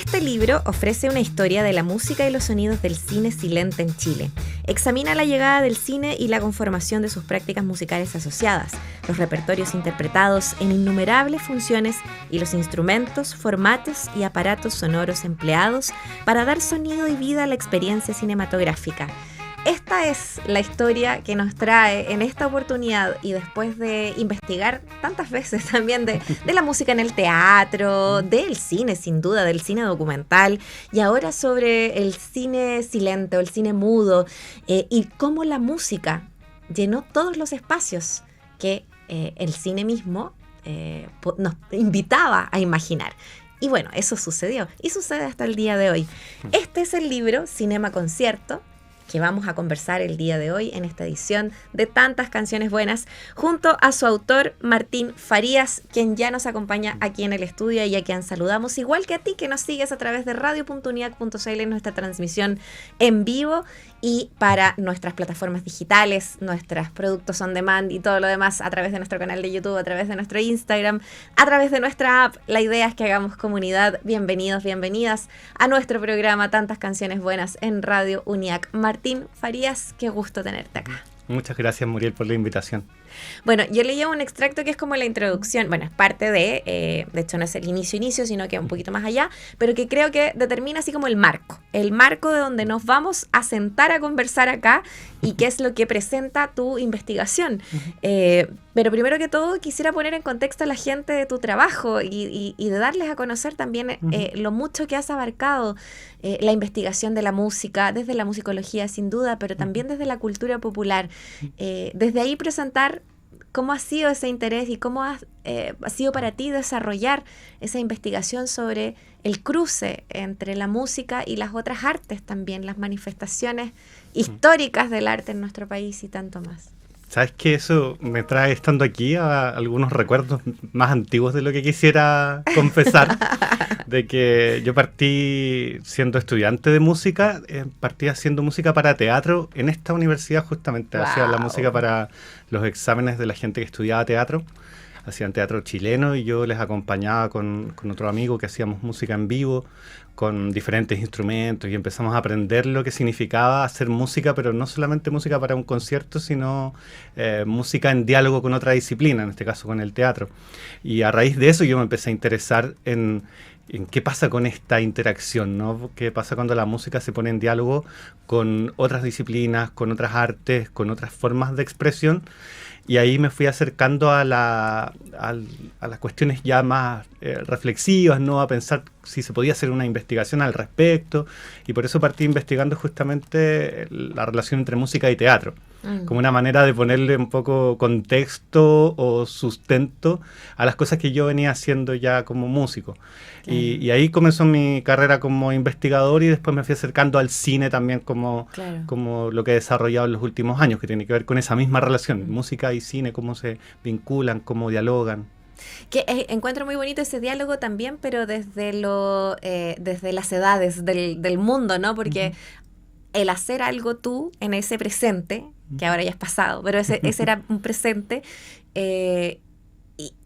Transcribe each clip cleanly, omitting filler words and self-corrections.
Este libro ofrece una historia de la música y los sonidos del cine silente en Chile. Examina la llegada del cine y la conformación de sus prácticas musicales asociadas, los repertorios interpretados en innumerables funciones y los instrumentos, formatos y aparatos sonoros empleados para dar sonido y vida a la experiencia cinematográfica. Esta es la historia que nos trae en esta oportunidad, y después de investigar tantas veces también de la música en el teatro, del cine sin duda, del cine documental, y ahora sobre el cine silente o el cine mudo, y cómo la música llenó todos los espacios que el cine mismo nos invitaba a imaginar. Y bueno, eso sucedió y sucede hasta el día de hoy. Este es el libro Cinema Concierto, que vamos a conversar el día de hoy en esta edición de Tantas Canciones Buenas, junto a su autor Martín Farías, quien ya nos acompaña aquí en el estudio y a quien saludamos, igual que a ti que nos sigues a través de radio.uniac.cl en nuestra transmisión en vivo, y para nuestras plataformas digitales, nuestros productos on demand y todo lo demás a través de nuestro canal de YouTube, a través de nuestro Instagram, a través de nuestra app. La idea es que hagamos comunidad. Bienvenidos, bienvenidas a nuestro programa Tantas Canciones Buenas en Radio UNIAC. Martín Farías, qué gusto tenerte acá. Muchas gracias, Muriel, por la invitación. Bueno, yo le llevo un extracto que es como la introducción, bueno, es parte de hecho no es el inicio, sino que un poquito más allá, pero que creo que determina así como el marco de donde nos vamos a sentar a conversar acá y qué es lo que presenta tu investigación. Pero primero que todo quisiera poner en contexto a la gente de tu trabajo y de darles a conocer también lo mucho que has abarcado la investigación de la música, desde la musicología sin duda, pero también desde la cultura popular. Desde ahí presentar cómo ha sido ese interés y cómo ha sido para ti desarrollar esa investigación sobre el cruce entre la música y las otras artes también, las manifestaciones históricas del arte en nuestro país y tanto más. ¿Sabes qué? Eso me trae, estando aquí, a algunos recuerdos más antiguos de lo que quisiera confesar, de que yo partí siendo estudiante de música, partí haciendo música para teatro en esta universidad justamente. Wow. Hacía la música para los exámenes de la gente que estudiaba teatro, hacían teatro chileno y yo les acompañaba con otro amigo que hacíamos música en vivo, con diferentes instrumentos, y empezamos a aprender lo que significaba hacer música, pero no solamente música para un concierto, sino música en diálogo con otra disciplina, en este caso con el teatro. Y a raíz de eso yo me empecé a interesar en qué pasa con esta interacción, ¿no? ¿Qué pasa cuando la música se pone en diálogo con otras disciplinas, con otras artes, con otras formas de expresión? Y ahí me fui acercando a las cuestiones ya más reflexivas, ¿no? A pensar si se podía hacer una investigación al respecto. Y por eso partí investigando justamente la relación entre música y teatro, como una manera de ponerle un poco contexto o sustento a las cosas que yo venía haciendo ya como músico. Y ahí comenzó mi carrera como investigador, y después me fui acercando al cine también como lo que he desarrollado en los últimos años, que tiene que ver con esa misma relación, música y cine, cómo se vinculan, cómo dialogan. Que encuentro muy bonito ese diálogo también, pero desde las edades del mundo, ¿no? Porque el hacer algo tú en ese presente, que ahora ya es pasado, pero ese era un presente,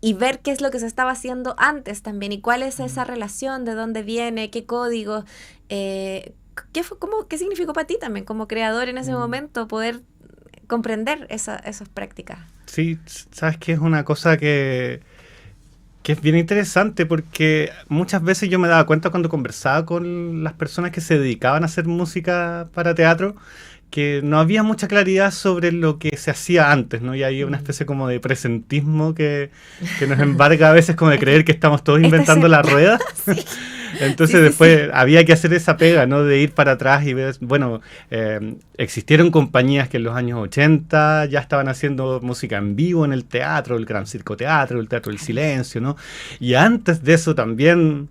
y ver qué es lo que se estaba haciendo antes también, y cuál es esa relación, de dónde viene, qué códigos, ¿qué significó para ti también como creador en ese momento poder comprender esas prácticas? Sí, sabes que es una cosa que es bien interesante, porque muchas veces yo me daba cuenta cuando conversaba con las personas que se dedicaban a hacer música para teatro, que no había mucha claridad sobre lo que se hacía antes, ¿no? Y hay una especie como de presentismo que nos embarga a veces, como de creer que estamos todos inventando la rueda. Sí. Entonces después había que hacer esa pega, ¿no? De ir para atrás y ver, bueno, existieron compañías que en los años 80 ya estaban haciendo música en vivo en el teatro, el Gran Circo Teatro, el Teatro del Silencio, ¿no? Y antes de eso también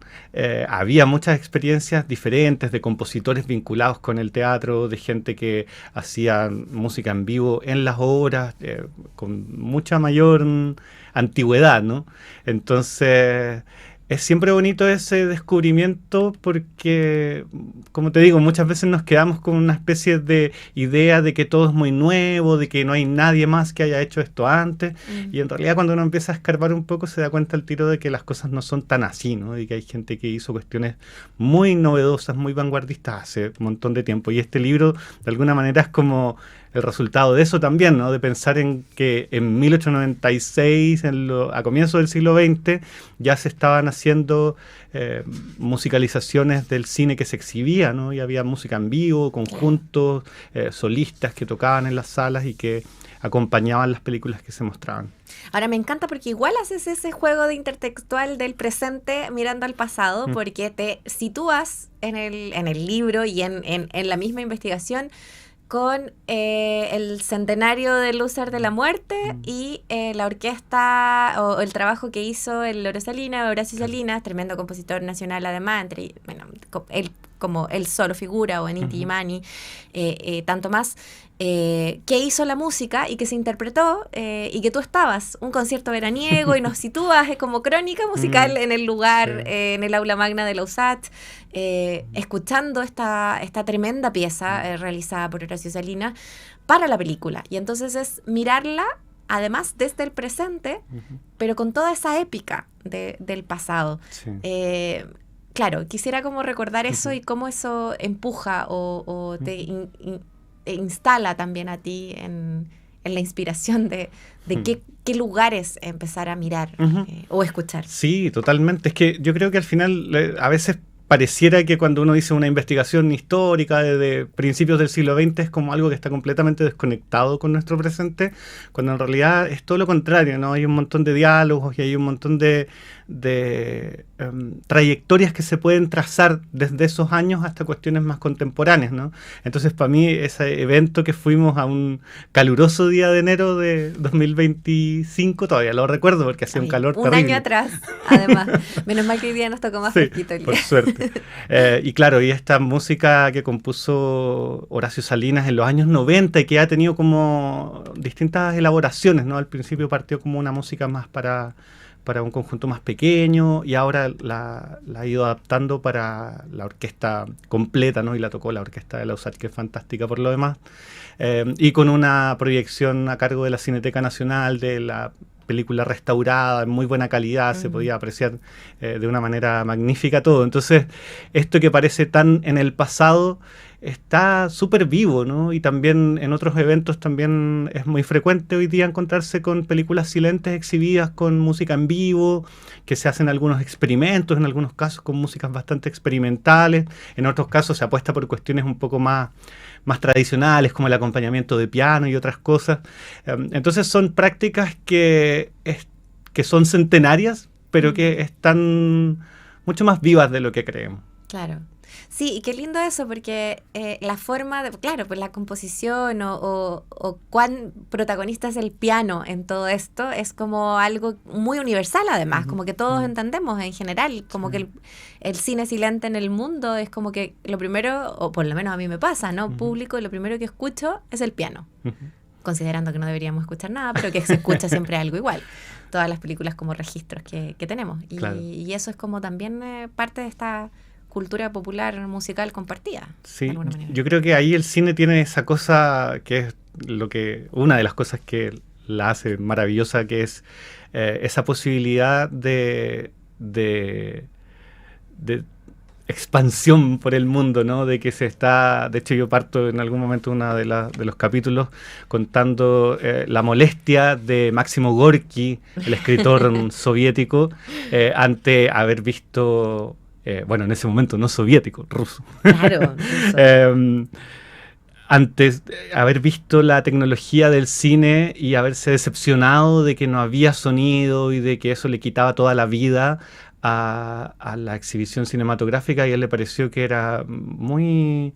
había muchas experiencias diferentes de compositores vinculados con el teatro, de gente que hacía música en vivo en las obras, con mucha mayor antigüedad, ¿no? Entonces es siempre bonito ese descubrimiento porque, como te digo, muchas veces nos quedamos con una especie de idea de que todo es muy nuevo, de que no hay nadie más que haya hecho esto antes, y en realidad cuando uno empieza a escarbar un poco se da cuenta al tiro de que las cosas no son tan así, ¿no? Y que hay gente que hizo cuestiones muy novedosas, muy vanguardistas hace un montón de tiempo, y este libro de alguna manera es como el resultado de eso también, ¿no? De pensar en que en 1896, a comienzos del siglo XX, ya se estaban haciendo musicalizaciones del cine que se exhibía, ¿no? Y había música en vivo, conjuntos, solistas que tocaban en las salas y que acompañaban las películas que se mostraban. Ahora me encanta porque igual haces ese juego de intertextual del presente mirando al pasado, porque te sitúas en el libro y en la misma investigación con el centenario de Lúcer de la Muerte y la orquesta o el trabajo que hizo el Horacio Salinas, tremendo compositor nacional además, él como él solo figura, o en Inti Illimani, tanto más, que hizo la música y que se interpretó y que tú estabas, un concierto veraniego y nos sitúas como crónica musical en el lugar, en el aula magna de la USACH, escuchando esta tremenda pieza realizada por Horacio Salinas para la película. Y entonces es mirarla además desde el presente, pero con toda esa épica del pasado. Sí. Claro, quisiera como recordar eso y cómo eso empuja o te instala también a ti en la inspiración de qué lugares empezar a mirar o escuchar. Sí, totalmente. Es que yo creo que al final a veces pareciera que cuando uno dice una investigación histórica de principios del siglo XX es como algo que está completamente desconectado con nuestro presente, cuando en realidad es todo lo contrario, ¿no? Hay un montón de diálogos y hay un montón de trayectorias que se pueden trazar desde esos años hasta cuestiones más contemporáneas, ¿no? Entonces, para mí, ese evento que fuimos a un caluroso día de enero de 2025, todavía lo recuerdo porque hacía un calor terrible. Un año atrás, además. Menos mal que hoy día nos tocó más fresquito el día. Por suerte. Y claro, y esta música que compuso Horacio Salinas en los años 90 y que ha tenido como distintas elaboraciones, ¿no? Al principio partió como una música más para un conjunto más pequeño y ahora la ha ido adaptando para la orquesta completa, ¿no? Y la tocó la orquesta de la USACH, que es fantástica por lo demás, y con una proyección a cargo de la Cineteca Nacional de la película restaurada, en muy buena calidad, se podía apreciar de una manera magnífica todo. Entonces, esto que parece tan en el pasado está súper vivo, ¿no? Y también en otros eventos también es muy frecuente hoy día encontrarse con películas silentes exhibidas con música en vivo, que se hacen algunos experimentos, en algunos casos con músicas bastante experimentales, en otros casos se apuesta por cuestiones un poco más tradicionales, como el acompañamiento de piano y otras cosas. Entonces son prácticas que son centenarias, pero que están mucho más vivas de lo que creemos. Claro. Sí, y qué lindo eso, porque la forma de, claro, pues la composición o cuán protagonista es el piano en todo esto es como algo muy universal además, como que todos entendemos en general, como que el cine silente en el mundo es como que lo primero, o por lo menos a mí me pasa, ¿no? Público, lo primero que escucho es el piano, considerando que no deberíamos escuchar nada, pero que se escucha siempre algo igual. Todas las películas como registros que tenemos. Y eso es como también parte de esta cultura popular musical compartida. Sí, de alguna manera. Yo creo que ahí el cine tiene esa cosa que es una de las cosas que la hace maravillosa, que es esa posibilidad de expansión por el mundo, ¿no? De que de hecho yo parto en algún momento de los capítulos contando la molestia de Máximo Gorki, el escritor soviético, ante haber visto bueno, en ese momento no soviético, ruso. Claro. Antes de haber visto la tecnología del cine y haberse decepcionado de que no había sonido y de que eso le quitaba toda la vida a la exhibición cinematográfica, y a él le pareció que era muy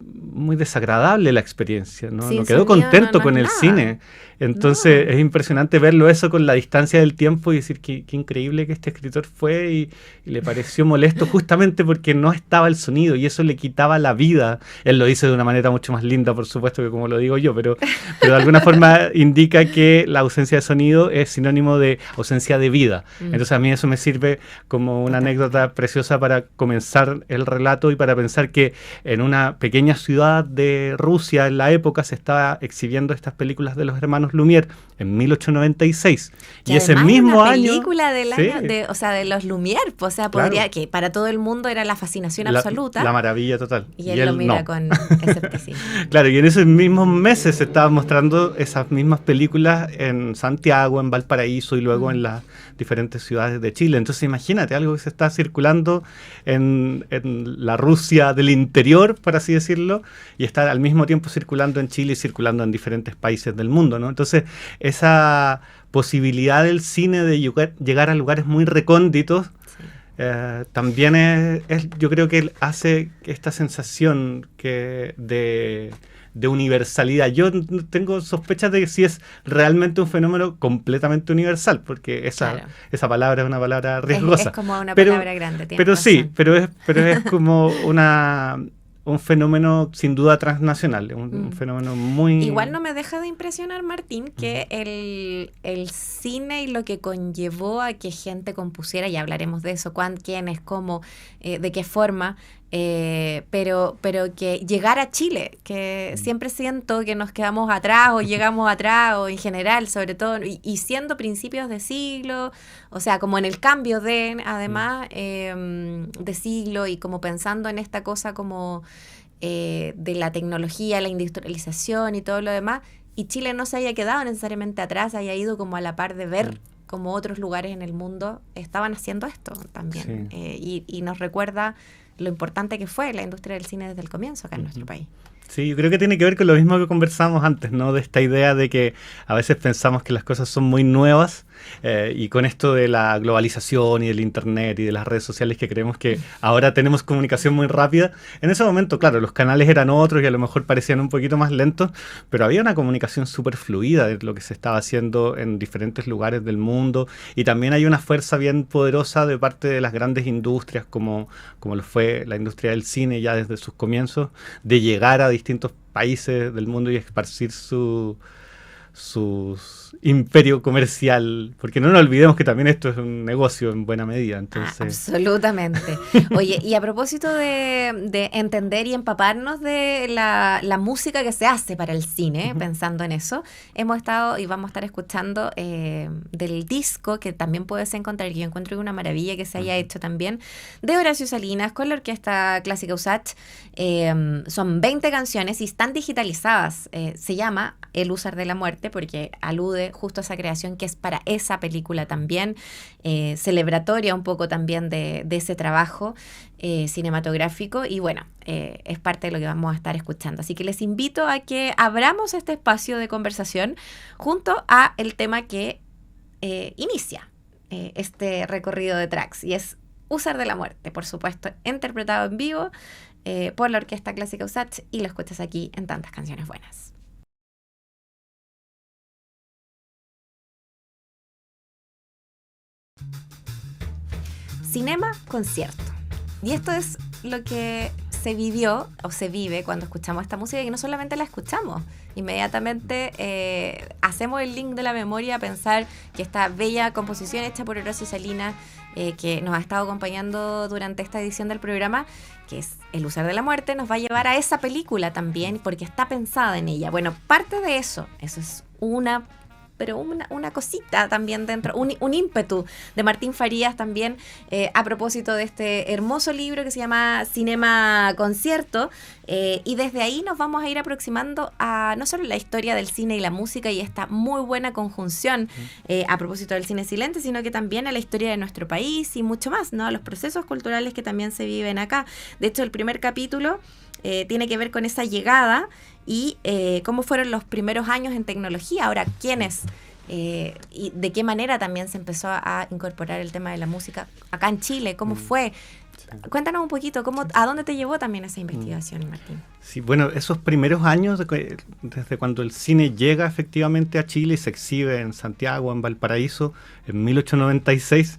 muy desagradable la experiencia, ¿no? Sin No quedó sonido, contento no con es el nada. cine. Entonces No. es impresionante verlo eso con la distancia del tiempo y decir qué increíble que este escritor fue y le pareció molesto justamente porque no estaba el sonido y eso le quitaba la vida. Él lo dice de una manera mucho más linda, por supuesto, que como lo digo yo, pero de alguna forma indica que la ausencia de sonido es sinónimo de ausencia de vida. Entonces a mí eso me sirve como una anécdota preciosa para comenzar el relato y para pensar que en una pequeña ciudad de Rusia en la época se estaba exhibiendo estas películas de los hermanos Lumière en 1896. Que Y ese además mismo una año... película del sí, año, o sea, de los Lumière, pues, o sea, claro, podría, que para todo el mundo era la fascinación absoluta. la maravilla total. Y él lo mira no. con escepticismo. Claro, y en esos mismos meses se estaban mostrando esas mismas películas en Santiago, en Valparaíso y luego en las diferentes ciudades de Chile. Entonces imagínate, algo que se está circulando en la Rusia del interior, por así decirlo, y está al mismo tiempo circulando en Chile y circulando en diferentes países del mundo, ¿no? Entonces esa posibilidad del cine de llegar a lugares muy recónditos también yo creo que hace esta sensación de universalidad. Yo tengo sospechas de que sí es realmente un fenómeno completamente universal, porque esa palabra es una palabra riesgosa. Es como una palabra grande. Pero sí, pero es como un fenómeno sin duda transnacional, un fenómeno muy... Igual no me deja de impresionar, Martín, que el cine y lo que conllevó a que gente compusiera, ya hablaremos de eso, quiénes, cómo, de qué forma, pero que llegar a Chile, que siempre siento que nos quedamos atrás o llegamos atrás, o en general, sobre todo, y siendo principios de siglo, o sea, como en el cambio además, de siglo, y como pensando en esta cosa como de la tecnología, la industrialización y todo lo demás, y Chile no se haya quedado necesariamente atrás, haya ido como a la par de ver como otros lugares en el mundo estaban haciendo esto también. Y nos recuerda lo importante que fue la industria del cine desde el comienzo acá en nuestro país. Sí, yo creo que tiene que ver con lo mismo que conversamos antes, ¿no? De esta idea de que a veces pensamos que las cosas son muy nuevas y con esto de la globalización y del internet y de las redes sociales que creemos que ahora tenemos comunicación muy rápida. En ese momento, claro, los canales eran otros y a lo mejor parecían un poquito más lentos, pero había una comunicación súper fluida de lo que se estaba haciendo en diferentes lugares del mundo y también hay una fuerza bien poderosa de parte de las grandes industrias como lo fue la industria del cine ya desde sus comienzos, de llegar a distintos países del mundo y esparcir su imperio comercial, porque no nos olvidemos que también esto es un negocio en buena medida. Entonces... absolutamente. Oye, y a propósito de entender y empaparnos de la música que se hace para el cine, pensando en eso, hemos estado y vamos a estar escuchando del disco que también puedes encontrar, que yo encuentro una maravilla que se haya hecho también, de Horacio Salinas con la Orquesta Clásica USACH. Son 20 canciones y están digitalizadas. Se llama El Húsar de la Muerte porque alude justo a esa creación que es para esa película también, celebratoria un poco también de ese trabajo cinematográfico y bueno, es parte de lo que vamos a estar escuchando. Así que les invito a que abramos este espacio de conversación junto a el tema que inicia este recorrido de tracks y es Húsar de la Muerte, por supuesto, interpretado en vivo por la Orquesta Clásica USACH y lo escuchas aquí en Tantas Canciones Buenas. Cinema Concierto. Y esto es lo que se vivió o se vive cuando escuchamos esta música y no solamente la escuchamos. Inmediatamente hacemos el link de la memoria a pensar que esta bella composición hecha por Horacio Salinas que nos ha estado acompañando durante esta edición del programa, que es El Húsar de la Muerte, nos va a llevar a esa película también porque está pensada en ella. Bueno, parte de eso es una cosita también dentro, un ímpetu de Martín Farías también a propósito de este hermoso libro que se llama Cinema Concierto y desde ahí nos vamos a ir aproximando a no solo la historia del cine y la música y esta muy buena conjunción a propósito del cine silente, sino que también a la historia de nuestro país y mucho más, ¿no? A los procesos culturales que también se viven acá. De hecho, el primer capítulo tiene que ver con esa llegada y cómo fueron los primeros años en tecnología. Ahora, ¿quiénes? Y de qué manera también se empezó a incorporar el tema de la música acá en Chile, cómo fue Cuéntanos un poquito, ¿a dónde te llevó también esa investigación, Martín? Sí, bueno, esos primeros años, desde cuando el cine llega efectivamente a Chile y se exhibe en Santiago, en Valparaíso, en 1896,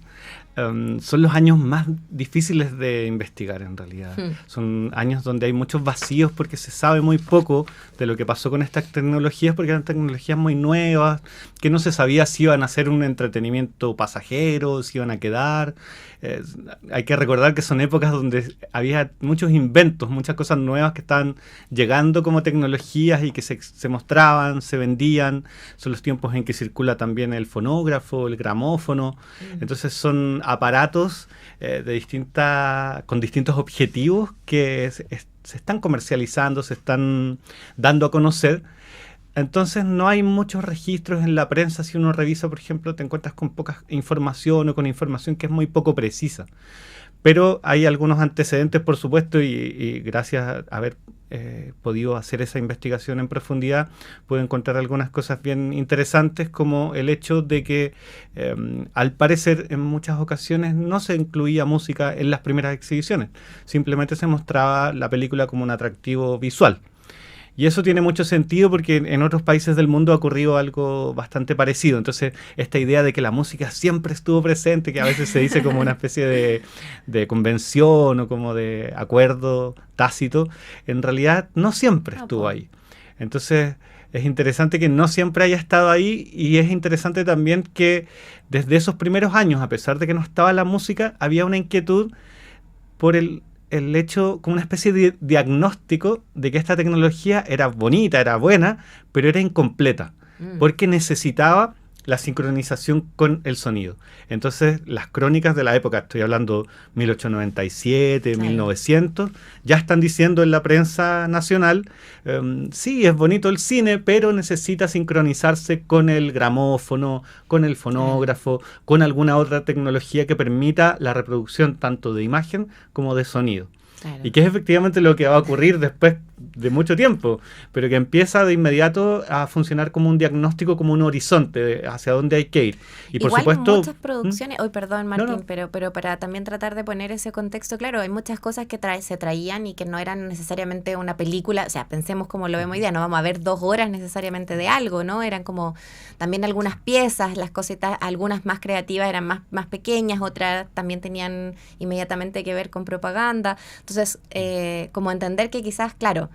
son los años más difíciles de investigar en realidad. Son años donde hay muchos vacíos porque se sabe muy poco de lo que pasó con estas tecnologías, porque eran tecnologías muy nuevas, que no se sabía si iban a ser un entretenimiento pasajero, si iban a quedar. Hay que recordar que son épocas donde había muchos inventos, muchas cosas nuevas que estaban llegando como tecnologías y que se mostraban, se vendían. Son los tiempos en que circula también el fonógrafo, el gramófono. Entonces son aparatos con distintos objetivos que se están comercializando, se están dando a conocer. Entonces no hay muchos registros en la prensa. Si uno revisa, por ejemplo, te encuentras con poca información o con información que es muy poco precisa. Pero hay algunos antecedentes, por supuesto, y gracias a haber podido hacer esa investigación en profundidad, puedo encontrar algunas cosas bien interesantes, como el hecho de que, al parecer, en muchas ocasiones no se incluía música en las primeras exhibiciones. Simplemente se mostraba la película como un atractivo visual. Y eso tiene mucho sentido porque en otros países del mundo ha ocurrido algo bastante parecido. Entonces, esta idea de que la música siempre estuvo presente, que a veces se dice como una especie de convención o como de acuerdo tácito, en realidad no siempre estuvo ahí. Entonces, es interesante que no siempre haya estado ahí, y es interesante también que desde esos primeros años, a pesar de que no estaba la música, había una inquietud por el hecho, como una especie de diagnóstico de que esta tecnología era bonita, era buena, pero era incompleta, porque necesitaba la sincronización con el sonido. Entonces, las crónicas de la época, estoy hablando 1897, claro, 1900, ya están diciendo en la prensa nacional, sí, es bonito el cine, pero necesita sincronizarse con el gramófono, con el fonógrafo, con alguna otra tecnología que permita la reproducción tanto de imagen como de sonido. Claro. Y que es efectivamente lo que va a ocurrir después de mucho tiempo, pero que empieza de inmediato a funcionar como un diagnóstico, como un horizonte hacia dónde hay que ir. Y igual, por supuesto, muchas producciones, perdón Martín, no. Pero para también tratar de poner ese contexto, claro, hay muchas cosas que se traían y que no eran necesariamente una película. O sea, pensemos como lo vemos hoy día, no vamos a ver 2 horas necesariamente de algo, ¿no? Eran como también algunas piezas, las cositas, algunas más creativas eran más pequeñas, otras también tenían inmediatamente que ver con propaganda. Entonces, como entender que quizás, claro,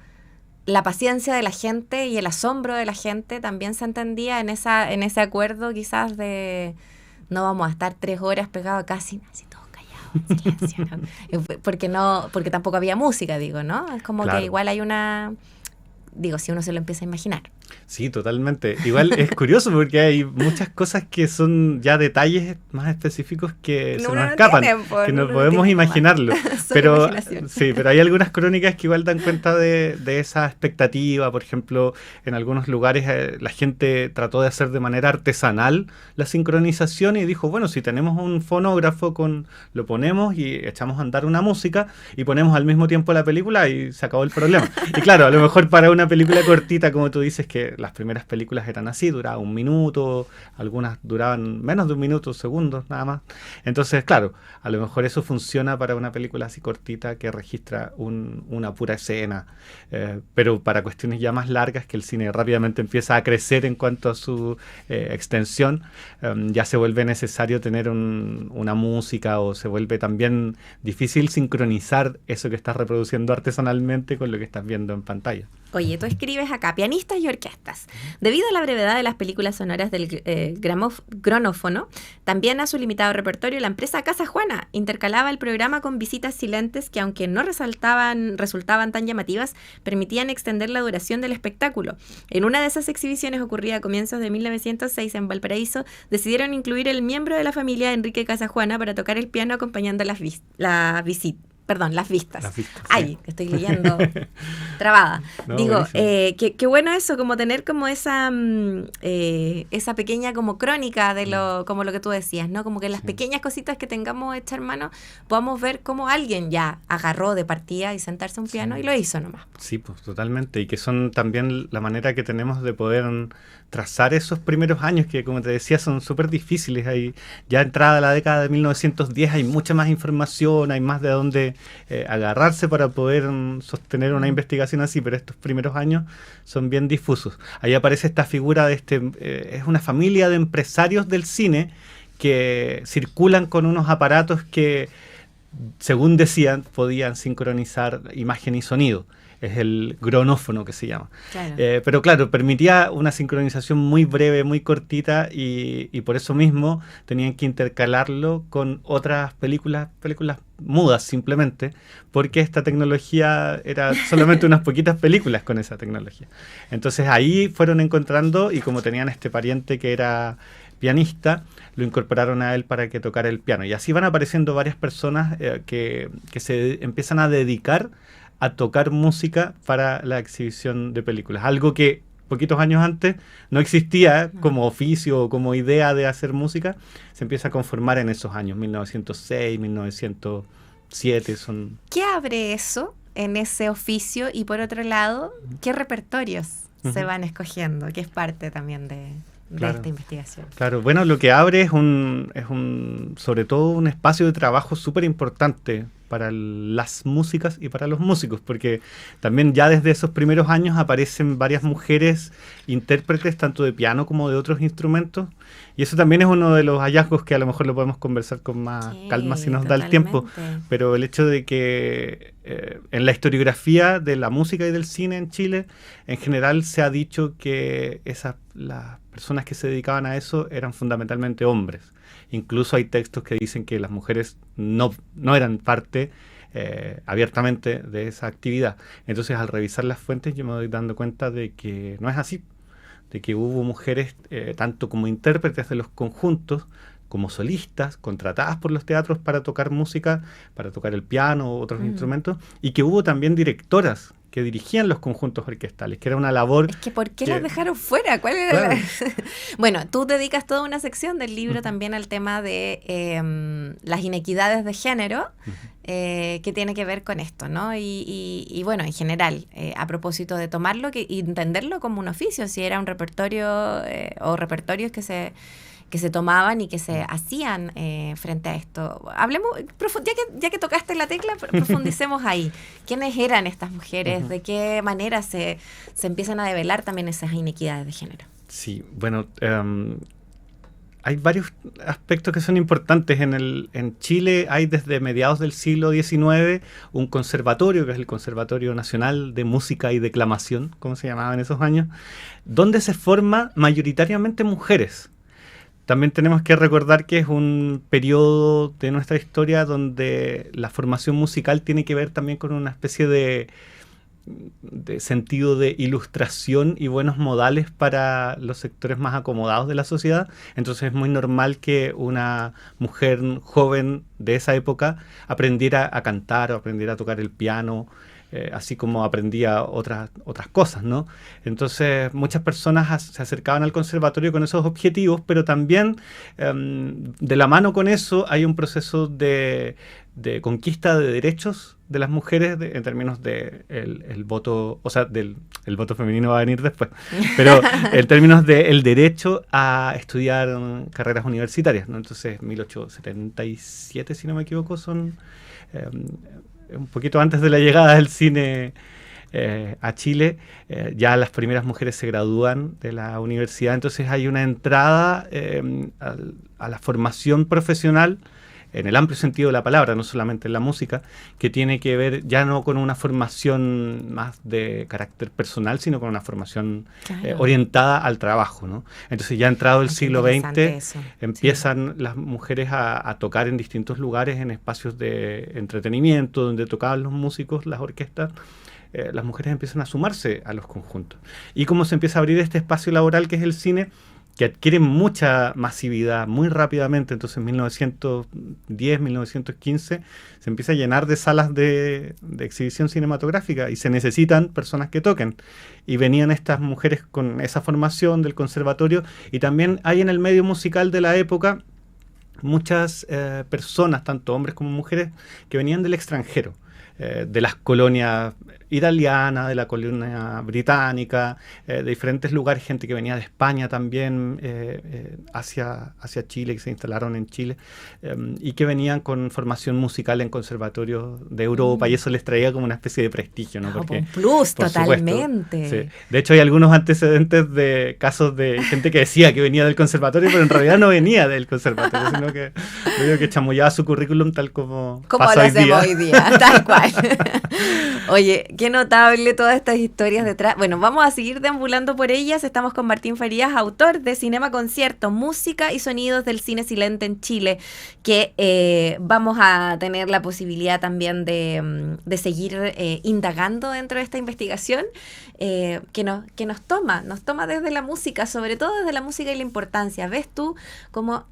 la paciencia de la gente y el asombro de la gente también se entendía en ese acuerdo quizás de no vamos a estar 3 horas pegados casi todos callados, en silencio, ¿no? Porque tampoco había música, digo, ¿no? Es como claro, que igual hay una... Digo, si uno se lo empieza a imaginar. Sí, totalmente. Igual es curioso porque hay muchas cosas que son ya detalles más específicos que se nos escapan, que no podemos imaginarlo. Pero sí, pero hay algunas crónicas que igual dan cuenta de esa expectativa. Por ejemplo, en algunos lugares la gente trató de hacer de manera artesanal la sincronización y dijo, bueno, si tenemos un fonógrafo, lo ponemos y echamos a andar una música y ponemos al mismo tiempo la película y se acabó el problema. Y claro, a lo mejor para una película cortita, como tú dices, que las primeras películas eran así, duraba 1 minuto, algunas duraban menos de 1 minuto, segundos nada más. Entonces, claro, a lo mejor eso funciona para una película así cortita que registra una pura escena, pero para cuestiones ya más largas, que el cine rápidamente empieza a crecer en cuanto a su extensión, ya se vuelve necesario tener una música, o se vuelve también difícil sincronizar eso que estás reproduciendo artesanalmente con lo que estás viendo en pantalla. Oye, tú escribes acá, pianistas y orquestas. Debido a la brevedad de las películas sonoras del gramófono, también a su limitado repertorio, la empresa Casa Juana intercalaba el programa con visitas silentes que, aunque no resultaban tan llamativas, permitían extender la duración del espectáculo. En una de esas exhibiciones, ocurrida a comienzos de 1906 en Valparaíso, decidieron incluir el miembro de la familia Enrique Casa Juana para tocar el piano acompañando la visita. perdón, las vistas. Las vistas, Ay, sí. Estoy leyendo trabada. No, Digo, buenísimo. qué bueno eso, como tener como esa pequeña como crónica de como lo que tú decías, ¿no? Como que las Sí. pequeñas cositas que tengamos echar mano, podamos ver cómo alguien ya agarró de partida y sentarse a un piano y lo hizo nomás. Sí, pues totalmente. Y que son también la manera que tenemos de poder trazar esos primeros años que, como te decía, son súper difíciles. Hay, ya entrada la década de 1910 hay mucha más información, hay más de dónde agarrarse para poder sostener una investigación así, pero estos primeros años son bien difusos. Ahí aparece esta figura de es una familia de empresarios del cine que circulan con unos aparatos que, según decían, podían sincronizar imagen y sonido. Es el gronófono que se llama. Claro. Pero claro, permitía una sincronización muy breve, muy cortita, y por eso mismo tenían que intercalarlo con otras películas mudas simplemente, porque esta tecnología era solamente unas poquitas películas con esa tecnología. Entonces ahí fueron encontrando, y como tenían este pariente que era pianista, lo incorporaron a él para que tocara el piano. Y así van apareciendo varias personas que se empiezan a dedicar a tocar música para la exhibición de películas. Algo que poquitos años antes no existía como oficio o como idea de hacer música, se empieza a conformar en esos años, 1906, 1907. ¿Qué abre eso en ese oficio? Y por otro lado, ¿qué repertorios se van escogiendo? Que es parte también de esta investigación. Claro, bueno, lo que abre es sobre todo un espacio de trabajo súper importante para las músicas y para los músicos, porque también ya desde esos primeros años aparecen varias mujeres intérpretes, tanto de piano como de otros instrumentos, y eso también es uno de los hallazgos que a lo mejor lo podemos conversar con más calma si nos da el tiempo, pero el hecho de que en la historiografía de la música y del cine en Chile, en general se ha dicho que las personas que se dedicaban a eso eran fundamentalmente hombres. Incluso hay textos que dicen que las mujeres no eran parte abiertamente de esa actividad. Entonces, al revisar las fuentes, yo me doy dando cuenta de que no es así, de que hubo mujeres tanto como intérpretes de los conjuntos, como solistas, contratadas por los teatros para tocar música, para tocar el piano u otros instrumentos, y que hubo también directoras que dirigían los conjuntos orquestales, que era una labor... Es que ¿por qué las dejaron fuera? ¿Cuál era Claro. Bueno, tú dedicas toda una sección del libro también al tema de las inequidades de género, que tiene que ver con esto, ¿no? Y bueno, en general, a propósito de tomarlo y entenderlo como un oficio, si era un repertorio o repertorios que se tomaban y que se hacían frente a esto. Hablemos, ya que tocaste la tecla, profundicemos ahí. ¿Quiénes eran estas mujeres? ¿De qué manera se empiezan a develar también esas inequidades de género? Sí, bueno, hay varios aspectos que son importantes. En Chile hay desde mediados del siglo XIX un conservatorio, que es el Conservatorio Nacional de Música y Declamación, como se llamaba en esos años, donde se forma mayoritariamente mujeres. También tenemos que recordar que es un periodo de nuestra historia donde la formación musical tiene que ver también con una especie de sentido de ilustración y buenos modales para los sectores más acomodados de la sociedad. Entonces es muy normal que una mujer joven de esa época aprendiera a cantar o aprendiera a tocar el piano, así como aprendía otras cosas, ¿no? Entonces muchas personas se acercaban al conservatorio con esos objetivos, pero también de la mano con eso hay un proceso de conquista de derechos de las mujeres en términos de el voto, o sea, el voto femenino va a venir después, pero en términos del derecho a estudiar carreras universitarias, ¿no? Entonces 1877, si no me equivoco, son... un poquito antes de la llegada del cine a Chile, ya las primeras mujeres se gradúan de la universidad, entonces hay una entrada a la formación profesional en el amplio sentido de la palabra, no solamente en la música, que tiene que ver ya no con una formación más de carácter personal, sino con una formación orientada al trabajo, ¿no? Entonces ya entrado el siglo XX, empiezan las mujeres a tocar en distintos lugares, en espacios de entretenimiento, donde tocaban los músicos, las orquestas. Las mujeres empiezan a sumarse a los conjuntos. Y como se empieza a abrir este espacio laboral que es el cine, que adquieren mucha masividad muy rápidamente. Entonces en 1910, 1915 se empieza a llenar de salas de exhibición cinematográfica y se necesitan personas que toquen. Y venían estas mujeres con esa formación del conservatorio, y también hay en el medio musical de la época muchas personas, tanto hombres como mujeres, que venían del extranjero, de las colonias italianas, de la colonia británica, de diferentes lugares, gente que venía de España también hacia Chile, que se instalaron en Chile, y que venían con formación musical en conservatorios de Europa, y eso les traía como una especie de prestigio, ¿no? Porque, un plus, totalmente. Supuesto, sí. De hecho, hay algunos antecedentes de casos de gente que decía que venía del conservatorio, pero en realidad no venía del conservatorio, sino que chamullaba su currículum tal como pasa lo hacemos hoy día, tal cual. Oye, qué notable todas estas historias detrás. Bueno, vamos a seguir deambulando por ellas. Estamos con Martín Farías, autor de Cinema Concierto, música y sonidos del cine silente en Chile, que vamos a tener la posibilidad también de seguir indagando dentro de esta investigación que nos toma desde la música, sobre todo desde la música y la importancia. ¿Ves tú cómo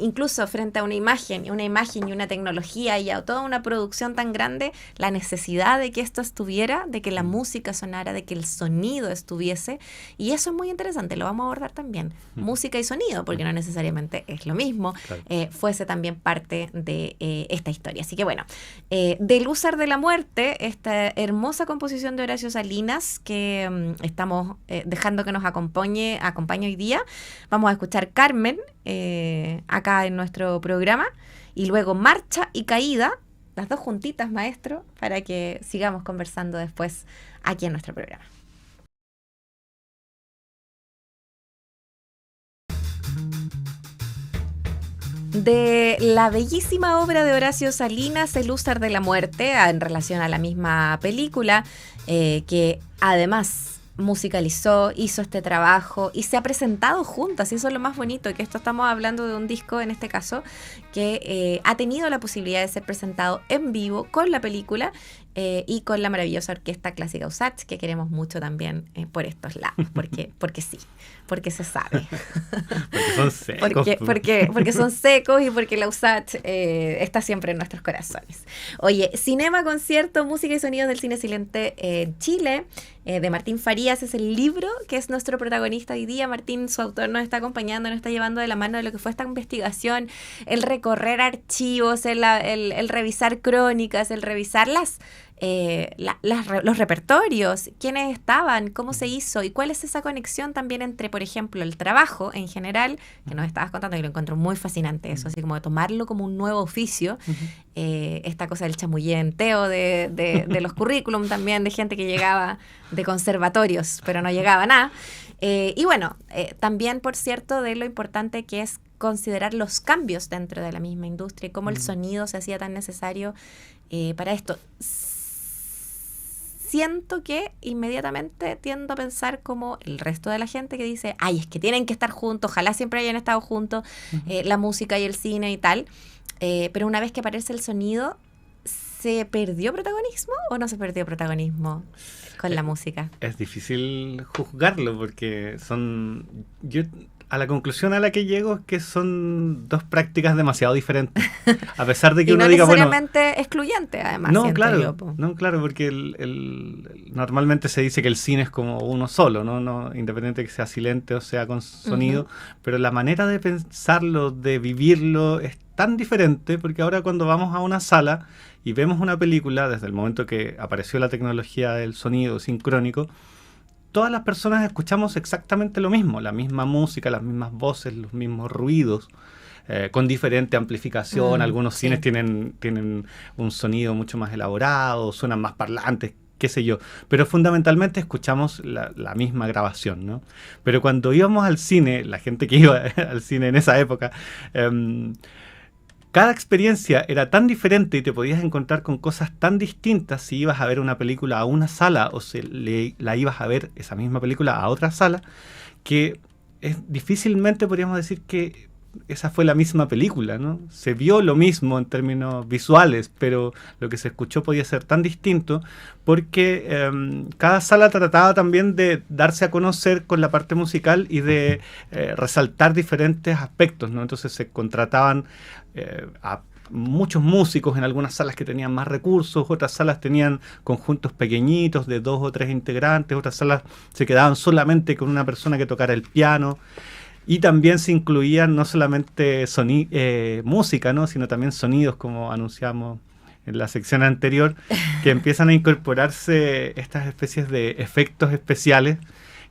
incluso frente a una imagen y una tecnología y a toda una producción tan grande, la necesidad de que esto estuviera, de que la música sonara, de que el sonido estuviese? Y eso es muy interesante, lo vamos a abordar también. Música y sonido, porque no necesariamente es lo mismo, claro. Fuese también parte de esta historia. Así que bueno, del Húsar de la Muerte, esta hermosa composición de Horacio Salinas que estamos dejando que nos acompañe hoy día, vamos a escuchar Carmen, acá en nuestro programa, y luego Marcha y Caída, las dos juntitas, maestro, para que sigamos conversando después aquí en nuestro programa. De la bellísima obra de Horacio Salinas, El Húsar de la Muerte, en relación a la misma película, que además musicalizó, hizo este trabajo y se ha presentado juntas, y eso es lo más bonito, que esto estamos hablando de un disco, en este caso, que ha tenido la posibilidad de ser presentado en vivo con la película y con la maravillosa Orquesta Clásica USACH, que queremos mucho también por estos lados, porque sí, porque se sabe. Porque son secos. Porque son secos y porque la USACH está siempre en nuestros corazones. Oye, Cinema Concierto, música y sonidos del cine silente en Chile, de Martín Farías, es el libro que es nuestro protagonista hoy día. Martín, su autor, nos está acompañando, nos está llevando de la mano de lo que fue esta investigación, el recorrer archivos, el revisar crónicas, el revisar los repertorios, quiénes estaban, cómo se hizo y cuál es esa conexión también entre, por ejemplo, el trabajo en general, que nos estabas contando, que lo encuentro muy fascinante eso, así como de tomarlo como un nuevo oficio, esta cosa del chamullenteo de los currículum también, de gente que llegaba de conservatorios, pero no llegaba a nada. Y bueno, también, por cierto, de lo importante que es considerar los cambios dentro de la misma industria y cómo el sonido se hacía tan necesario para esto. Siento que inmediatamente tiendo a pensar como el resto de la gente que dice, ay, es que tienen que estar juntos, ojalá siempre hayan estado juntos, la música y el cine y tal, pero una vez que aparece el sonido, ¿se perdió protagonismo o no se perdió protagonismo con la música? Es difícil juzgarlo porque a la conclusión a la que llego es que son dos prácticas demasiado diferentes. A pesar de que uno diga, bueno... no necesariamente excluyente, además. No, claro, porque normalmente se dice que el cine es como uno solo, ¿no? Independiente de que sea silente o sea con sonido, pero la manera de pensarlo, de vivirlo, es tan diferente, porque ahora cuando vamos a una sala y vemos una película, desde el momento que apareció la tecnología del sonido sincrónico, todas las personas escuchamos exactamente lo mismo, la misma música, las mismas voces, los mismos ruidos, con diferente amplificación. Algunos cines tienen un sonido mucho más elaborado, suenan más parlantes, qué sé yo, pero fundamentalmente escuchamos la misma grabación, ¿no? Pero cuando íbamos al cine, la gente que iba al cine en esa época, cada experiencia era tan diferente y te podías encontrar con cosas tan distintas si ibas a ver una película a una sala o si la ibas a ver esa misma película a otra sala, que difícilmente podríamos decir que esa fue la misma película, ¿no? Se vio lo mismo en términos visuales, pero lo que se escuchó podía ser tan distinto porque cada sala trataba también de darse a conocer con la parte musical y de resaltar diferentes aspectos, ¿no? Entonces se contrataban a muchos músicos en algunas salas que tenían más recursos, otras salas tenían conjuntos pequeñitos de 2 o 3 integrantes, otras salas se quedaban solamente con una persona que tocara el piano. Y también se incluían no solamente música, ¿no? Sino también sonidos, como anunciamos en la sección anterior, que empiezan a incorporarse estas especies de efectos especiales,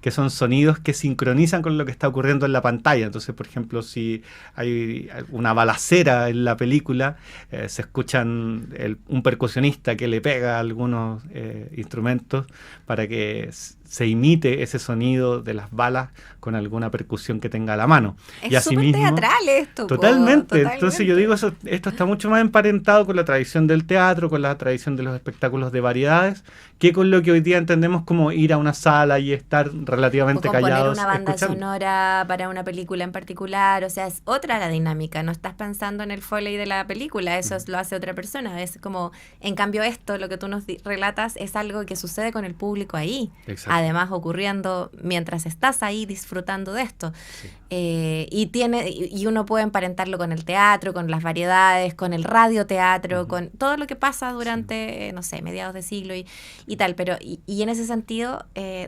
que son sonidos que sincronizan con lo que está ocurriendo en la pantalla. Entonces, por ejemplo, si hay una balacera en la película, se escuchan un percusionista que le pega algunos instrumentos para que se imite ese sonido de las balas con alguna percusión que tenga a la mano. Es súper teatral esto. Totalmente. Entonces yo digo, esto está mucho más emparentado con la tradición del teatro, con la tradición de los espectáculos de variedades, que con lo que hoy día entendemos como ir a una sala y estar relativamente callados. O poner una banda escuchando. sonora para una película en particular, o sea, es otra la dinámica, no estás pensando en el foley de la película, eso lo hace otra persona, es como, en cambio esto, lo que tú nos relatas, es algo que sucede con el público ahí. Exacto. Además ocurriendo mientras estás ahí disfrutando de esto. Sí. Y uno puede emparentarlo con el teatro, con las variedades, con el radioteatro, con todo lo que pasa durante, no sé, mediados de siglo y tal. Pero y en ese sentido,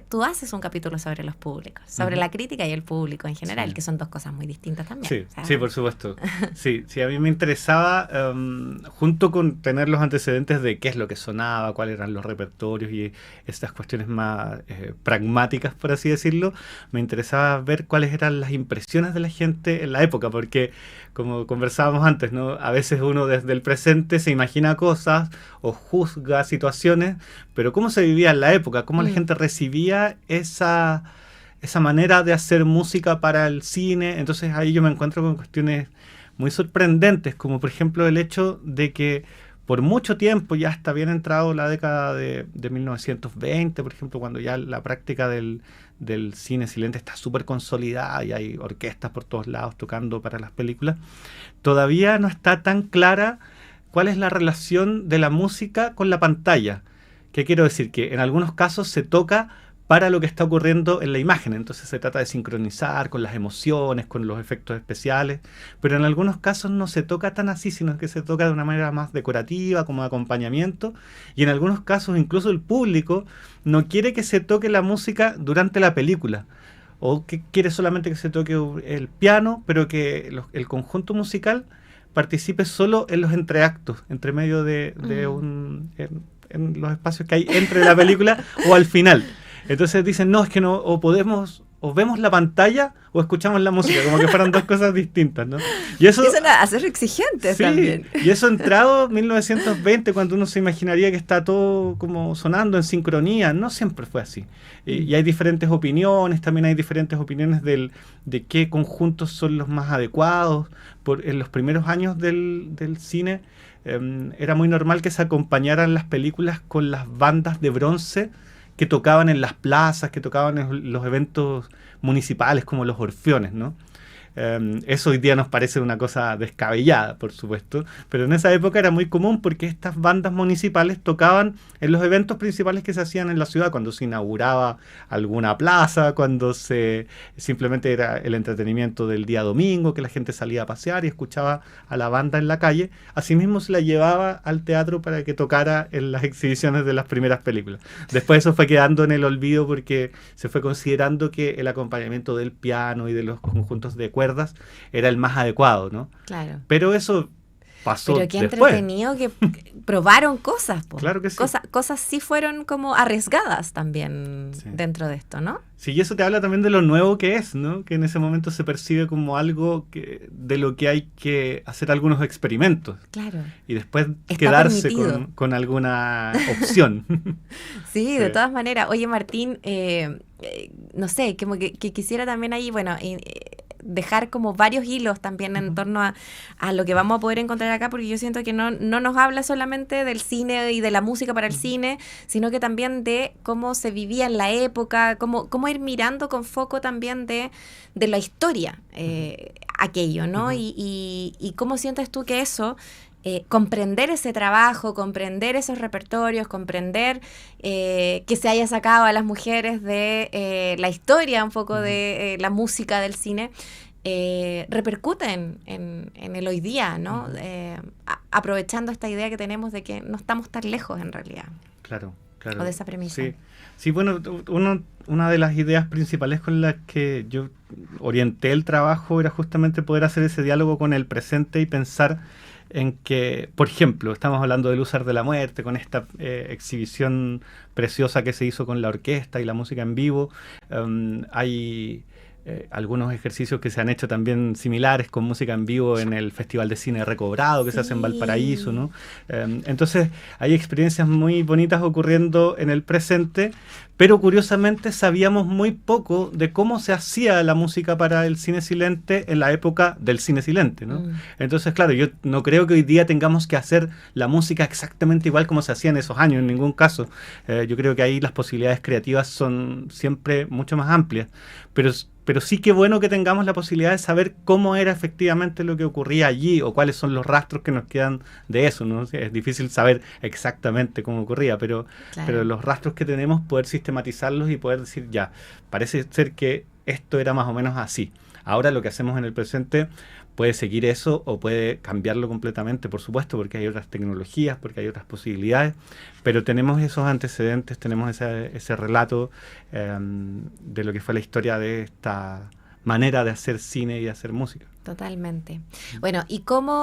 tú haces un capítulo sobre los públicos, sobre la crítica y el público en general, que son dos cosas muy distintas también. Sí, o sea, sí, por supuesto. Sí, a mí me interesaba, junto con tener los antecedentes de qué es lo que sonaba, cuáles eran los repertorios y estas cuestiones más pragmáticas, por así decirlo, me interesaba ver cuáles eran las impresiones de la gente en la época, porque como conversábamos antes, ¿no? A veces uno desde el presente se imagina cosas o juzga situaciones, pero cómo se vivía en la época, cómo la gente recibía esa manera de hacer música para el cine. Entonces ahí yo me encuentro con cuestiones muy sorprendentes, como por ejemplo el hecho de que por mucho tiempo, ya está bien entrado la década de 1920, por ejemplo, cuando ya la práctica del cine silente está súper consolidada y hay orquestas por todos lados tocando para las películas, todavía no está tan clara cuál es la relación de la música con la pantalla. ¿Qué quiero decir? Que en algunos casos se toca para lo que está ocurriendo en la imagen, entonces se trata de sincronizar con las emociones, con los efectos especiales, pero en algunos casos no se toca tan así, sino que se toca de una manera más decorativa, como de acompañamiento, y en algunos casos incluso el público no quiere que se toque la música durante la película, o que quiere solamente que se toque el piano, pero que el conjunto musical participe solo en los entreactos, entre medio de en los espacios que hay entre la película o al final. Entonces dicen, no, es que no, o vemos la pantalla o escuchamos la música, como que fueran dos cosas distintas, ¿no? Y eso a ser exigentes también. Y eso entrado en 1920, cuando uno se imaginaría que está todo como sonando en sincronía, no siempre fue así. Y hay diferentes opiniones, también hay diferentes opiniones de qué conjuntos son los más adecuados. En los primeros años del cine era muy normal que se acompañaran las películas con las bandas de bronce que tocaban en las plazas, que tocaban en los eventos municipales como los orfeones, ¿no? Eso hoy día nos parece una cosa descabellada, por supuesto, pero en esa época era muy común porque estas bandas municipales tocaban en los eventos principales que se hacían en la ciudad, cuando se inauguraba alguna plaza, cuando simplemente era el entretenimiento del día domingo, que la gente salía a pasear y escuchaba a la banda en la calle. Asimismo se la llevaba al teatro para que tocara en las exhibiciones de las primeras películas. Después eso fue quedando en el olvido porque se fue considerando que el acompañamiento del piano y de los conjuntos de cuerdas era el más adecuado, ¿no? Claro. Pero eso pasó Pero qué después. entretenido que probaron cosas, po. Claro que sí. Cosas sí fueron como arriesgadas también dentro de esto, ¿no? Sí, y eso te habla también de lo nuevo que es, ¿no? Que en ese momento se percibe como algo de lo que hay que hacer algunos experimentos. Claro. Y después Está quedarse permitido. con alguna opción. Sí, de todas maneras. Oye, Martín, no sé, como que quisiera también ahí, bueno, dejar como varios hilos también en torno a lo que vamos a poder encontrar acá, porque yo siento que no nos habla solamente del cine y de la música para el cine, sino que también de cómo se vivía en la época, cómo ir mirando con foco también de la historia aquello, ¿no? Y cómo sientes tú que eso... comprender ese trabajo, comprender esos repertorios, comprender que se haya sacado a las mujeres de la historia un poco de la música del cine, repercute en el hoy día, ¿no? Aprovechando esta idea que tenemos de que no estamos tan lejos en realidad. Claro. O de esa premisa. Sí, bueno, una de las ideas principales con las que yo orienté el trabajo era justamente poder hacer ese diálogo con el presente y pensar en que, por ejemplo, estamos hablando del Luzar de la Muerte, con esta exhibición preciosa que se hizo con la orquesta y la música en vivo. Hay algunos ejercicios que se han hecho también similares con música en vivo en el Festival de Cine Recobrado que se hace en Valparaíso, ¿no? Entonces hay experiencias muy bonitas ocurriendo en el presente, pero curiosamente sabíamos muy poco de cómo se hacía la música para el cine silente en la época del cine silente, ¿no? Entonces, claro, yo no creo que hoy día tengamos que hacer la música exactamente igual como se hacía en esos años, en ningún caso. Yo creo que ahí las posibilidades creativas son siempre mucho más amplias, pero sí que bueno que tengamos la posibilidad de saber cómo era efectivamente lo que ocurría allí o cuáles son los rastros que nos quedan de eso, ¿no? Es difícil saber exactamente cómo ocurría, pero los rastros que tenemos, poder sistematizarlos y poder decir, ya, parece ser que esto era más o menos así. Ahora lo que hacemos en el presente puede seguir eso o puede cambiarlo completamente, por supuesto, porque hay otras tecnologías, porque hay otras posibilidades, pero tenemos esos antecedentes, tenemos ese relato de lo que fue la historia de esta manera de hacer cine y de hacer música. Totalmente. Bueno, ¿y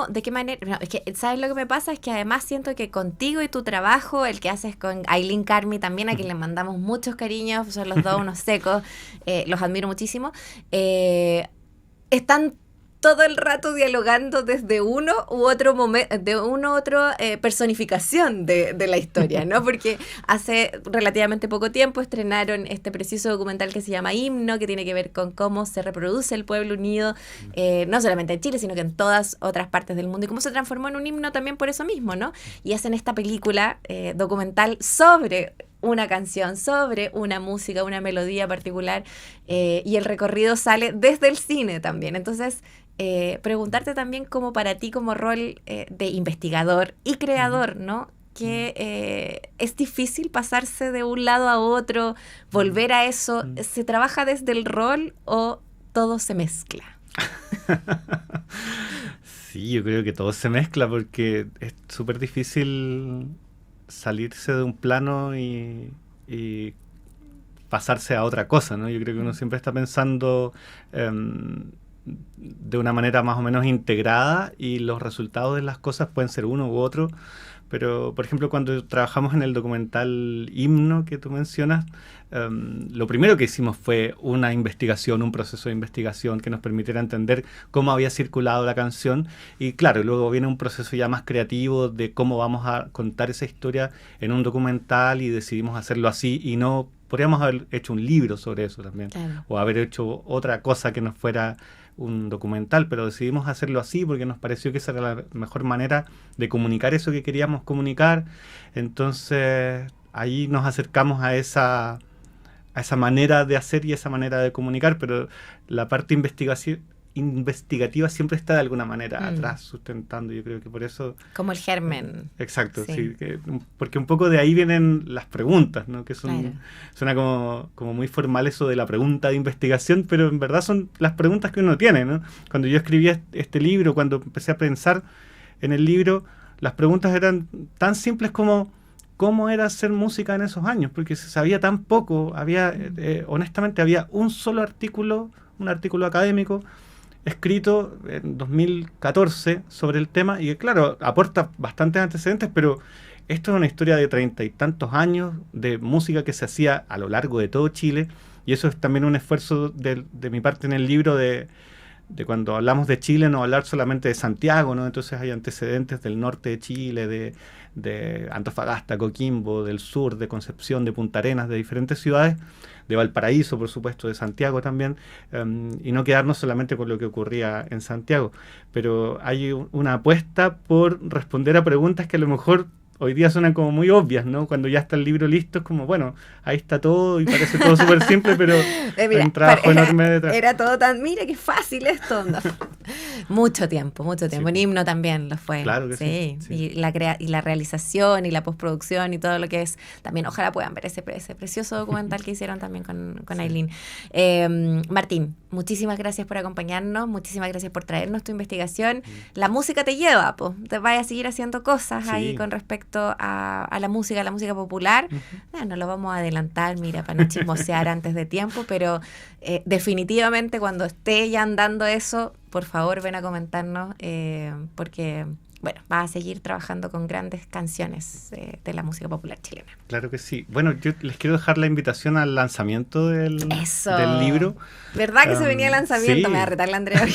de qué manera? No, es que, ¿sabes lo que me pasa? Es que además siento que contigo y tu trabajo, el que haces con Ailín Carmi también, a quien le mandamos muchos cariños, son los dos unos secos, los admiro muchísimo, están todo el rato dialogando desde uno u otro momento, de una u otra personificación de la historia, ¿no? Porque hace relativamente poco tiempo estrenaron este precioso documental que se llama Himno, que tiene que ver con cómo se reproduce el pueblo unido, no solamente en Chile, sino que en todas otras partes del mundo, y cómo se transformó en un himno también por eso mismo, ¿no? Y hacen esta película documental sobre una canción, sobre una música, una melodía particular, y el recorrido sale desde el cine también. Entonces, preguntarte también como para ti, como rol de investigador y creador, ¿no? Que es difícil pasarse de un lado a otro, volver a eso. ¿Se trabaja desde el rol o todo se mezcla? Sí, yo creo que todo se mezcla porque es súper difícil salirse de un plano y pasarse a otra cosa, ¿no? Yo creo que uno siempre está pensando de una manera más o menos integrada y los resultados de las cosas pueden ser uno u otro, pero por ejemplo cuando trabajamos en el documental Himno que tú mencionas, lo primero que hicimos fue una investigación, un proceso de investigación que nos permitiera entender cómo había circulado la canción y claro, luego viene un proceso ya más creativo de cómo vamos a contar esa historia en un documental y decidimos hacerlo así y no podríamos haber hecho un libro sobre eso también, claro, o haber hecho otra cosa que no fuera un documental, pero decidimos hacerlo así porque nos pareció que esa era la mejor manera de comunicar eso que queríamos comunicar. Entonces ahí nos acercamos a esa manera de hacer y esa manera de comunicar, pero la parte investigativa siempre está de alguna manera atrás, sustentando. Yo creo que por eso... Como el germen. Exacto, sí, porque un poco de ahí vienen las preguntas, ¿no? Que son, claro, suena como muy formal eso de la pregunta de investigación, pero en verdad son las preguntas que uno tiene, ¿no? Cuando yo escribí este libro, cuando empecé a pensar en el libro, las preguntas eran tan simples como cómo era hacer música en esos años, porque se sabía tan poco, honestamente había un solo artículo, un artículo académico, escrito en 2014 sobre el tema y que claro, aporta bastantes antecedentes, pero esto es una historia de 30 y tantos años de música que se hacía a lo largo de todo Chile y eso es también un esfuerzo de mi parte en el libro de cuando hablamos de Chile no hablar solamente de Santiago, ¿no? Entonces hay antecedentes del norte de Chile, de Antofagasta, Coquimbo, del sur, de Concepción, de Punta Arenas, de diferentes ciudades, de Valparaíso, por supuesto, de Santiago también, y no quedarnos solamente con lo que ocurría en Santiago. Pero hay una apuesta por responder a preguntas que a lo mejor hoy día suenan como muy obvias, ¿no? Cuando ya está el libro listo, es como, bueno, ahí está todo y parece todo súper simple, pero mira, hay un trabajo enorme detrás. Era todo tan, mira qué fácil esto. No. Mucho tiempo. Sí. Un himno también lo fue. Claro que sí. Y la realización y la postproducción y todo lo que es, también ojalá puedan ver ese precioso documental que hicieron también con Ailín. Martín, muchísimas gracias por acompañarnos, muchísimas gracias por traernos tu investigación. La música te lleva, pues, te vayas a seguir haciendo cosas ahí con respecto a la música popular. No lo vamos a adelantar, mira, para no chismosear antes de tiempo, pero definitivamente cuando esté ya andando eso, por favor ven a comentarnos, porque bueno, vas a seguir trabajando con grandes canciones de la música popular chilena. Claro que sí. Bueno, yo les quiero dejar la invitación al lanzamiento del libro. ¿Verdad que se venía el lanzamiento? Sí. Me va a retar la Andrea.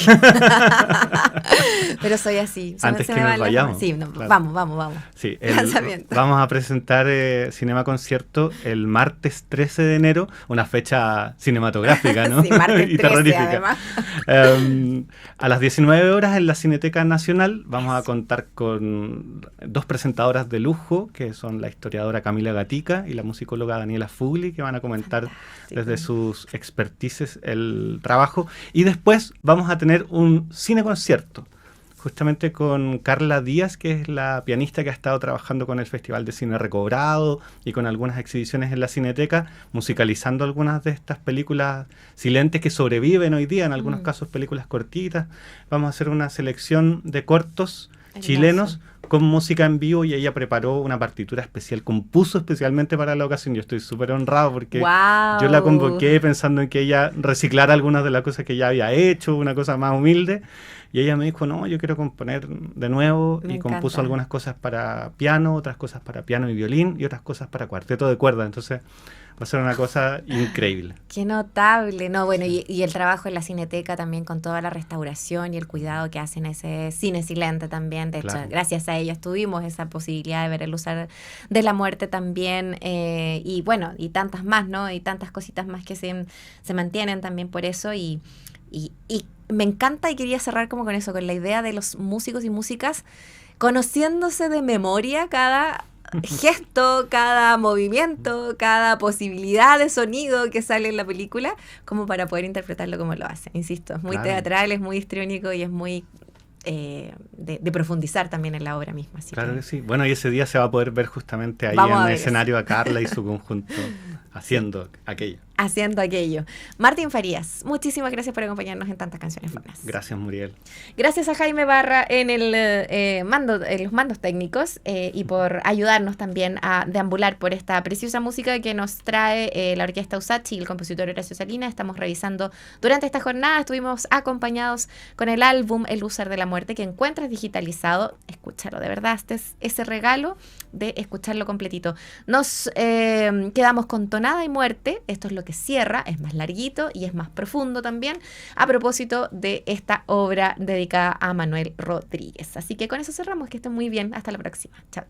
Pero soy así. Antes que nos vayamos. Sí, claro. Vamos. Sí, Lanzamiento. Vamos a presentar Cinema Concierto el martes 13 de enero, una fecha cinematográfica, ¿no? Sí, martes 13, y terrorífica. además. A las 19 horas en la Cineteca Nacional vamos a contar con dos presentadoras de lujo, que son la historiadora Camila Gatica y la musicóloga Daniela Fugli, que van a comentar desde sus expertices el trabajo. Y después vamos a tener un cineconcierto, justamente con Carla Díaz, que es la pianista que ha estado trabajando con el Festival de Cine Recobrado y con algunas exhibiciones en la Cineteca, musicalizando algunas de estas películas silentes que sobreviven hoy día, en algunos casos películas cortitas. Vamos a hacer una selección de cortos chilenos con música en vivo, y ella preparó una partitura especial, compuso especialmente para la ocasión. Yo estoy súper honrado porque yo la convoqué pensando en que ella reciclara algunas de las cosas que ya había hecho, una cosa más humilde, y ella me dijo, no, yo quiero componer de nuevo, y compuso algunas cosas para piano, otras cosas para piano y violín, y otras cosas para cuarteto de cuerda. Entonces va a ser una cosa increíble. Qué notable. No, bueno, y el trabajo en la Cineteca también, con toda la restauración y el cuidado que hacen a ese cine silente también. De hecho, gracias a ellos tuvimos esa posibilidad de ver el Luzar de la Muerte también, y bueno, y tantas más, ¿no? Y tantas cositas más que se mantienen también por eso, y me encanta, y quería cerrar como con eso, con la idea de los músicos y músicas conociéndose de memoria cada gesto, cada movimiento, cada posibilidad de sonido que sale en la película, como para poder interpretarlo como lo hacen. Insisto, es muy teatral, es muy histriónico y es muy de profundizar también en la obra misma. Claro que sí. Bueno, y ese día se va a poder ver justamente ahí en el escenario a Carla y su conjunto haciendo aquello. Martín Farías, muchísimas gracias por acompañarnos en tantas canciones buenas. Gracias, Muriel. Gracias a Jaime Barra en los mandos técnicos, y por ayudarnos también a deambular por esta preciosa música que nos trae la Orquesta Usachi y el compositor Horacio Salinas. Estamos revisando durante esta jornada, estuvimos acompañados con el álbum El Luzar de la Muerte, que encuentras digitalizado. Escúchalo, de verdad, este es ese regalo de escucharlo completito. Nos quedamos con Tonada y Muerte. Esto es lo que cierra, es más larguito y es más profundo también, a propósito de esta obra dedicada a Manuel Rodríguez. Así que con eso cerramos, que estén muy bien, hasta la próxima. Chao.